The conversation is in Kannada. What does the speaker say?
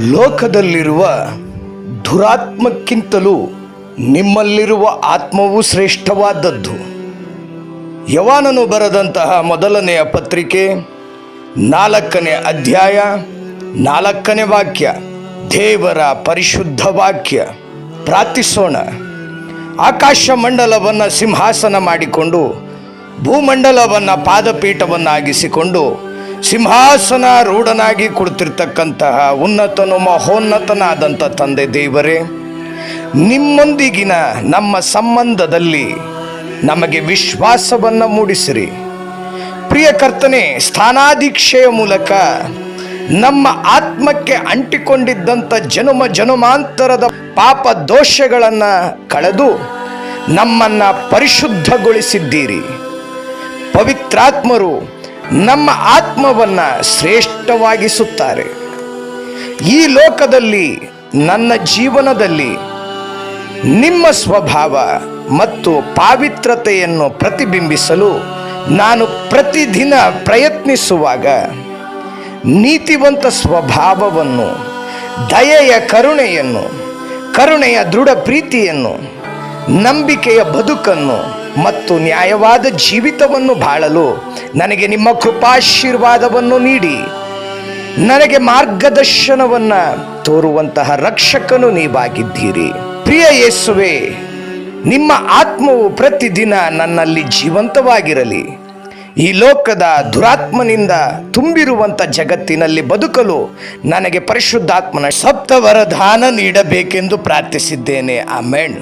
ಲೋಕದಲ್ಲಿರುವ ದುರಾತ್ಮಕ್ಕಿಂತಲೂ ನಿಮ್ಮಲ್ಲಿರುವ ಆತ್ಮವು ಶ್ರೇಷ್ಠವಾದದ್ದು. ಯೋಹಾನನು ಬರೆದಂತಹ ಮೊದಲನೆಯ ಪತ್ರಿಕೆ 4ನೇ ಅಧ್ಯಾಯ 4ನೇ ವಾಕ್ಯ. ದೇವರ ಪರಿಶುದ್ಧ ವಾಕ್ಯ. ಪ್ರಾರ್ಥಿಸೋಣ. ಆಕಾಶ ಮಂಡಲವನ್ನು ಸಿಂಹಾಸನ ಮಾಡಿಕೊಂಡು ಭೂಮಂಡಲವನ್ನು ಪಾದಪೀಠವನ್ನಾಗಿಸಿಕೊಂಡು ಸಿಂಹಾಸನ ರೂಢನಾಗಿ ಕುಳಿತಿರ್ತಕ್ಕಂತಹ ಉನ್ನತನು ಮಹೋನ್ನತನಾದಂಥ ತಂದೆ ದೇವರೇ, ನಿಮ್ಮೊಂದಿಗಿನ ನಮ್ಮ ಸಂಬಂಧದಲ್ಲಿ ನಮಗೆ ವಿಶ್ವಾಸವನ್ನು ಮೂಡಿಸಿರಿ. ಪ್ರಿಯ ಕರ್ತನೆ, ಸ್ಥಾನಾಧೀಕ್ಷೆಯ ಮೂಲಕ ನಮ್ಮ ಆತ್ಮಕ್ಕೆ ಅಂಟಿಕೊಂಡಿದ್ದಂಥ ಜನುಮಾಂತರದ ಪಾಪ ದೋಷಗಳನ್ನು ಕಳೆದು ನಮ್ಮನ್ನು ಪರಿಶುದ್ಧಗೊಳಿಸಿದ್ದೀರಿ. ಪವಿತ್ರಾತ್ಮರು ನಮ್ಮ ಆತ್ಮವನ್ನು ಶ್ರೇಷ್ಠವಾಗಿಸುತ್ತಾರೆ. ಈ ಲೋಕದಲ್ಲಿ ನನ್ನ ಜೀವನದಲ್ಲಿ ನಿಮ್ಮ ಸ್ವಭಾವ ಮತ್ತು ಪಾವಿತ್ರತೆಯನ್ನು ಪ್ರತಿಬಿಂಬಿಸಲು ನಾನು ಪ್ರತಿದಿನ ಪ್ರಯತ್ನಿಸುವಾಗ ನೀತಿವಂತ ಸ್ವಭಾವವನ್ನು, ದಯೆಯ ಕರುಣೆಯ ದೃಢ ಪ್ರೀತಿಯನ್ನು, ನಂಬಿಕೆಯ ಬದುಕನ್ನು ಮತ್ತು ನ್ಯಾಯವಾದ ಜೀವಿತವನ್ನು ಬಾಳಲು ನನಗೆ ನಿಮ್ಮ ಕೃಪಾಶೀರ್ವಾದವನ್ನು ನೀಡಿ ನನಗೆ ಮಾರ್ಗದರ್ಶನವನ್ನು ತೋರುವಂತಹ ರಕ್ಷಕನು ನೀವಾಗಿದ್ದೀರಿ. ಪ್ರಿಯ ಯೇಸುವೆ, ನಿಮ್ಮ ಆತ್ಮವು ಪ್ರತಿದಿನ ನನ್ನಲ್ಲಿ ಜೀವಂತವಾಗಿರಲಿ. ಈ ಲೋಕದ ದುರಾತ್ಮನಿಂದ ತುಂಬಿರುವಂಥ ಜಗತ್ತಿನಲ್ಲಿ ಬದುಕಲು ನನಗೆ ಪರಿಶುದ್ಧಾತ್ಮನ ಸಪ್ತ ವರದಾನ ನೀಡಬೇಕೆಂದು ಪ್ರಾರ್ಥಿಸಿದ್ದೇನೆ. ಆಮೆನ್.